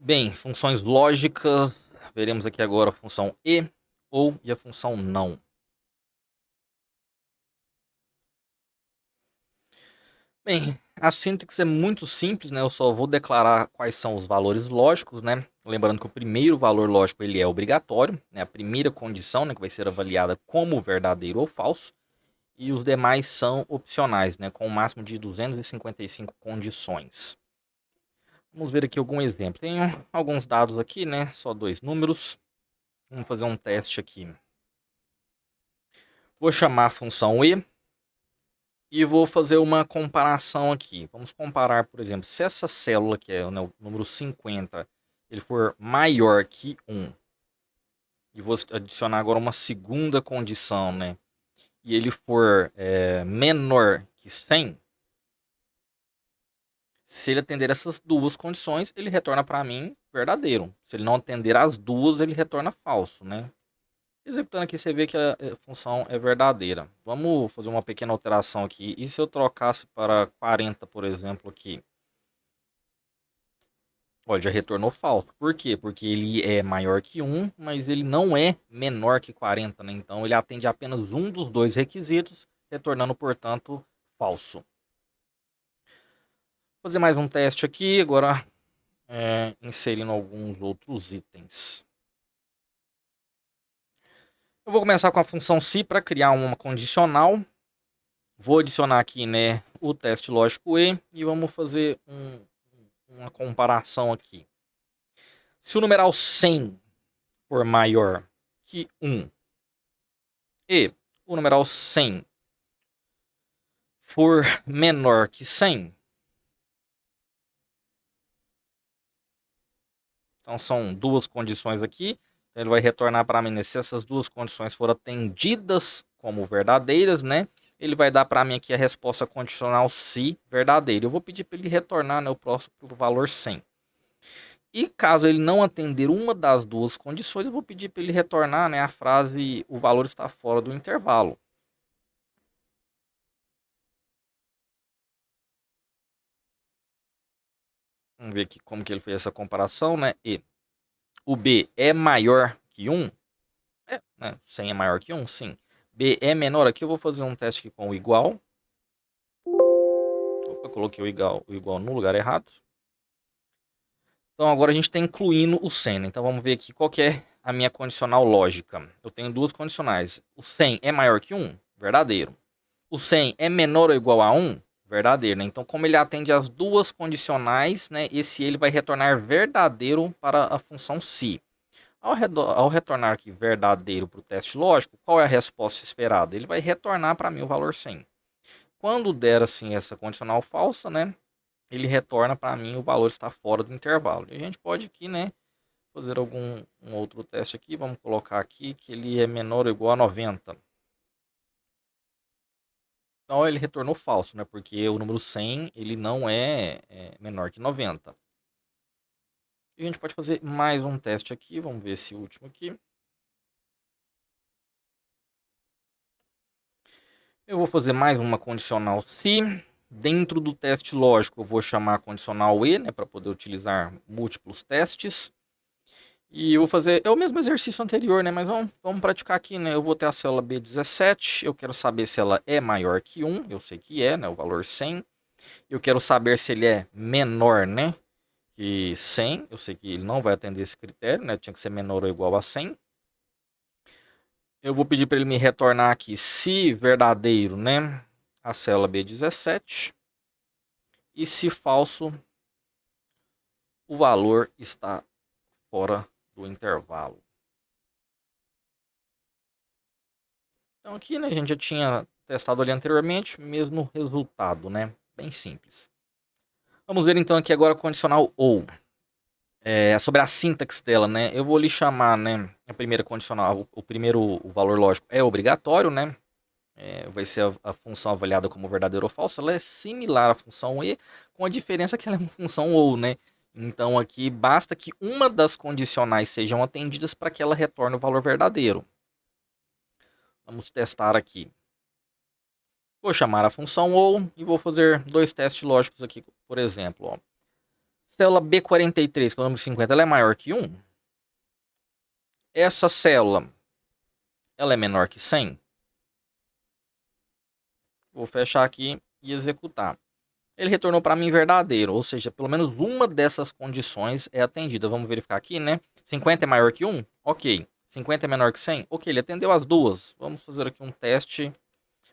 Bem, funções lógicas, veremos aqui agora a função e, ou e a função não. Bem, a síntese é muito simples, né, eu só vou declarar quais são os valores lógicos, né, lembrando que o primeiro valor lógico ele é obrigatório, né, a primeira condição, né, que vai ser avaliada como verdadeiro ou falso, e os demais são opcionais, né, com um máximo de 255 condições. Vamos ver aqui algum exemplo. Tenho alguns dados aqui, né, só dois números. Vamos fazer um teste aqui. Vou chamar a função e vou fazer uma comparação aqui. Vamos comparar, por exemplo, se essa célula, que é, né, o número 50, ele for maior que 1, e vou adicionar agora uma segunda condição, né? E ele for menor que 100, se ele atender essas duas condições, ele retorna para mim verdadeiro. Se ele não atender as duas, ele retorna falso, né? Executando aqui, você vê que a função é verdadeira. Vamos fazer uma pequena alteração aqui. E se eu trocasse para 40, por exemplo, aqui? Olha, já retornou falso. Por quê? Porque ele é maior que 1, mas ele não é menor que 40, né? Então, ele atende apenas um dos dois requisitos, retornando, portanto, falso. Vou fazer mais um teste aqui, agora inserindo alguns outros itens. Eu vou começar com a função se para criar uma condicional. Vou adicionar aqui, né, o teste lógico e vamos fazer uma comparação aqui. Se o numeral 100 for maior que 1 e o numeral 100 for menor que 100, então são duas condições aqui, então ele vai retornar para mim, né, se essas duas condições forem atendidas como verdadeiras, né, ele vai dar para mim aqui a resposta condicional se verdadeira. Eu vou pedir para ele retornar, né, o próximo para o valor 100. E caso ele não atender uma das duas condições, eu vou pedir para ele retornar, né, a frase o valor está fora do intervalo. Vamos ver aqui como que ele fez essa comparação, né? E o B é maior que 1? É, né? 100 é maior que 1? Sim. B é menor aqui, eu vou fazer um teste aqui com o igual. Opa, coloquei o igual no lugar errado. Então agora a gente está incluindo o 100, né? Então vamos ver aqui qual que é a minha condicional lógica. Eu tenho duas condicionais. O 100 é maior que 1? Verdadeiro. O 100 é menor ou igual a 1? Verdadeiro, né? Então, como ele atende as duas condicionais, né, esse ele vai retornar verdadeiro para a função se. Ao retornar aqui verdadeiro para o teste lógico, qual é a resposta esperada? Ele vai retornar para mim o valor 100. Quando der assim essa condicional falsa, né, ele retorna para mim o valor está fora do intervalo. E a gente pode aqui, né, fazer um outro teste aqui. Vamos colocar aqui que ele é menor ou igual a 90. Então ele retornou falso, né? Porque o número 100 ele não é menor que 90. E a gente pode fazer mais um teste aqui. Vamos ver esse último aqui. Eu vou fazer mais uma condicional se. Dentro do teste lógico, eu vou chamar a condicional e, né? Para poder utilizar múltiplos testes. E eu vou fazer. É o mesmo exercício anterior, né? Mas vamos praticar aqui, né? Eu vou ter a célula B17. Eu quero saber se ela é maior que 1. Eu sei que é, né? O valor 100. Eu quero saber se ele é menor, né? Que 100, eu sei que ele não vai atender esse critério, né? Tinha que ser menor ou igual a 100. Eu vou pedir para ele me retornar aqui, se verdadeiro, né? A célula B17. E se falso, o valor está fora do intervalo. Então aqui, né, a gente já tinha testado ali anteriormente, mesmo resultado, né? Bem simples. Vamos ver então aqui agora o condicional ou. Sobre a sintaxe dela, né? Eu vou lhe chamar, né? A primeira condicional, o primeiro o valor lógico é obrigatório, né? Vai ser a função avaliada como verdadeiro ou falso. Ela é similar à função e, com a diferença que ela é uma função ou, né? Então aqui basta que uma das condicionais sejam atendidas para que ela retorne o valor verdadeiro. Vamos testar aqui. Vou chamar a função ou e vou fazer dois testes lógicos aqui, por exemplo. Ó. Célula B43, que é o número 50, ela é maior que 1? Essa célula, ela é menor que 100? Vou fechar aqui e executar. Ele retornou para mim verdadeiro, ou seja, pelo menos uma dessas condições é atendida. Vamos verificar aqui, né? 50 é maior que 1? Ok. 50 é menor que 100? Ok, ele atendeu as duas. Vamos fazer aqui um teste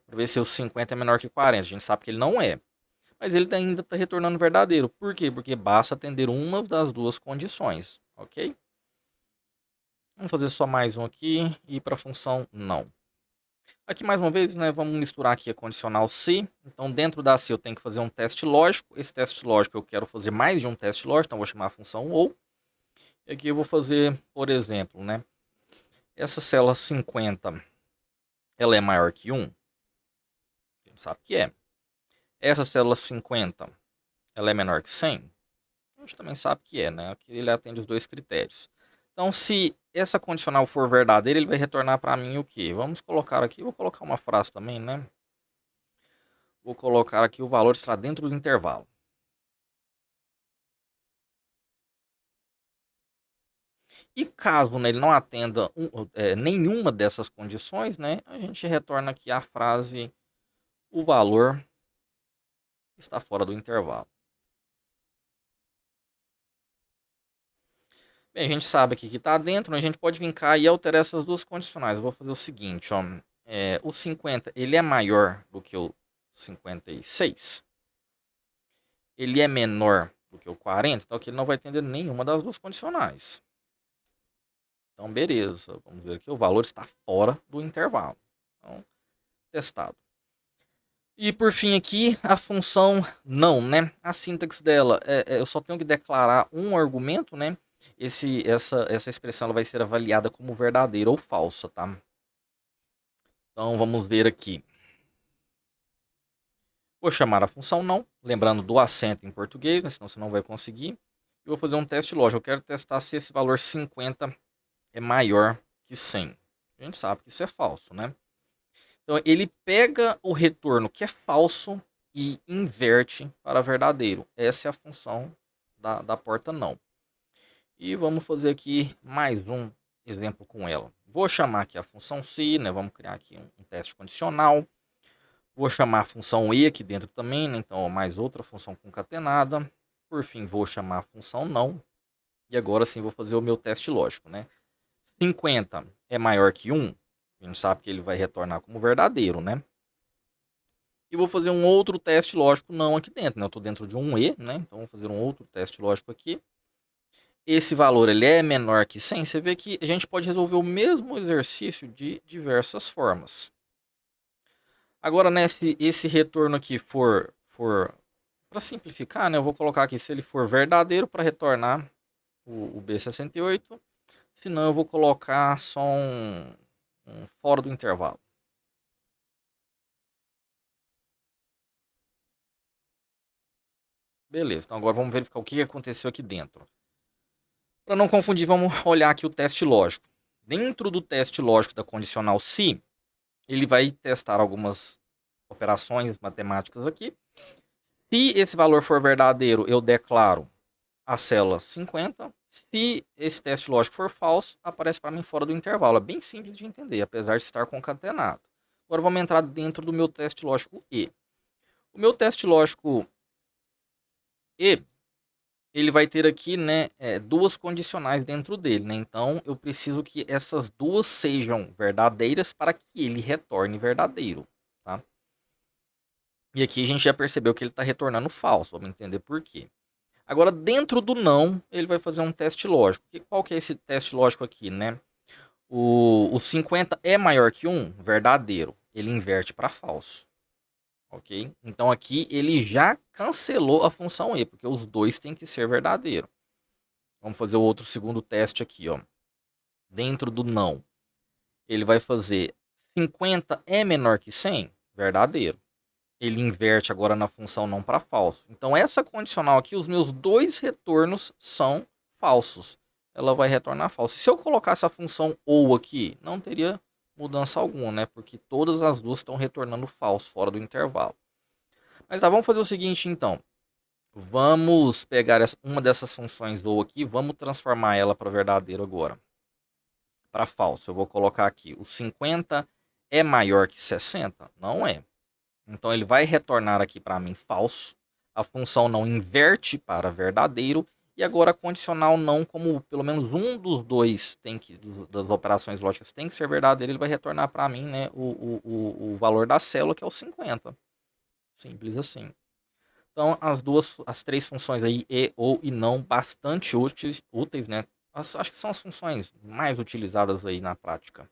para ver se o 50 é menor que 40. A gente sabe que ele não é. Mas ele ainda está retornando verdadeiro. Por quê? Porque basta atender uma das duas condições. Ok? Vamos fazer só mais um aqui e para a função não. Aqui mais uma vez, né, vamos misturar aqui a condicional se. Então dentro da se eu tenho que fazer um teste lógico. Esse teste lógico eu quero fazer mais de um teste lógico, então eu vou chamar a função ou. E aqui eu vou fazer, por exemplo, né, essa célula 50, ela é maior que 1? A gente sabe que é. Essa célula 50, ela é menor que 100? A gente também sabe que é, né? Aqui ele atende os dois critérios. Então, se essa condicional for verdadeira, ele vai retornar para mim o quê? Vamos colocar aqui, vou colocar uma frase também, né? Vou colocar aqui o valor está dentro do intervalo. E caso, né, ele não atenda nenhuma dessas condições, né? A gente retorna aqui a frase, o valor está fora do intervalo. Bem, a gente sabe aqui que está dentro, né? A gente pode vir cá e alterar essas duas condicionais. Eu vou fazer o seguinte, ó. O 50, ele é maior do que o 56? Ele é menor do que o 40? Então aqui ele não vai atender nenhuma das duas condicionais. Então, beleza. Vamos ver aqui, o valor está fora do intervalo. Então, testado. E por fim aqui, a função não, né? A sintaxe dela, eu só tenho que declarar um argumento, né? Essa expressão ela vai ser avaliada como verdadeira ou falsa, tá? Então vamos ver aqui. Vou chamar a função não, lembrando do acento em português, né? Senão você não vai conseguir. E vou fazer um teste lógico. Eu quero testar se esse valor 50 é maior que 100. A gente sabe que isso é falso, né? Então ele pega o retorno que é falso e inverte para verdadeiro. Essa é a função da porta não. E vamos fazer aqui mais um exemplo com ela. Vou chamar aqui a função se, né? Vamos criar aqui um teste condicional. Vou chamar a função e aqui dentro também, né? Então mais outra função concatenada. Por fim, vou chamar a função não. E agora sim vou fazer o meu teste lógico, né? 50 é maior que 1. A gente sabe que ele vai retornar como verdadeiro, né? E vou fazer um outro teste lógico não aqui dentro, né? Eu estou dentro de um e, né? Então vou fazer um outro teste lógico aqui. Esse valor ele é menor que 100. Você vê que a gente pode resolver o mesmo exercício de diversas formas. Agora, né, se esse retorno aqui for para simplificar, né, eu vou colocar aqui se ele for verdadeiro para retornar o B68. Senão eu vou colocar só um fora do intervalo. Beleza, então agora vamos verificar o que aconteceu aqui dentro. Para não confundir, vamos olhar aqui o teste lógico. Dentro do teste lógico da condicional se, ele vai testar algumas operações matemáticas aqui. Se esse valor for verdadeiro, eu declaro a célula 50. Se esse teste lógico for falso, aparece para mim fora do intervalo. É bem simples de entender, apesar de estar concatenado. Agora vamos entrar dentro do meu teste lógico E. O meu teste lógico E, ele vai ter aqui, né, duas condicionais dentro dele, né? Então eu preciso que essas duas sejam verdadeiras para que ele retorne verdadeiro, tá? E aqui a gente já percebeu que ele está retornando falso, vamos entender por quê. Agora, dentro do não, ele vai fazer um teste lógico. E qual que é esse teste lógico aqui, né? O 50 é maior que 1? Verdadeiro. Ele inverte para falso. Ok? Então aqui ele já cancelou a função e, porque os dois têm que ser verdadeiro. Vamos fazer o outro segundo teste aqui, ó. Dentro do não, ele vai fazer 50 é menor que 100? Verdadeiro. Ele inverte agora na função não para falso. Então essa condicional aqui, os meus dois retornos são falsos. Ela vai retornar falso. Se eu colocasse a função ou aqui, não teria mudança alguma, né? Porque todas as duas estão retornando falso fora do intervalo. Mas tá, vamos fazer o seguinte então. Vamos pegar uma dessas funções ou aqui, vamos transformar ela para verdadeiro agora. Para falso, eu vou colocar aqui, o 50 é maior que 60? Não é. Então ele vai retornar aqui para mim falso. A função não inverte para verdadeiro. E agora a condicional não, como pelo menos um dos dois das operações lógicas tem que ser verdadeiro, ele vai retornar para mim, né, o valor da célula, que é o 50. Simples assim. Então as três funções aí, e, ou e não, bastante úteis, né? Acho que são as funções mais utilizadas aí na prática.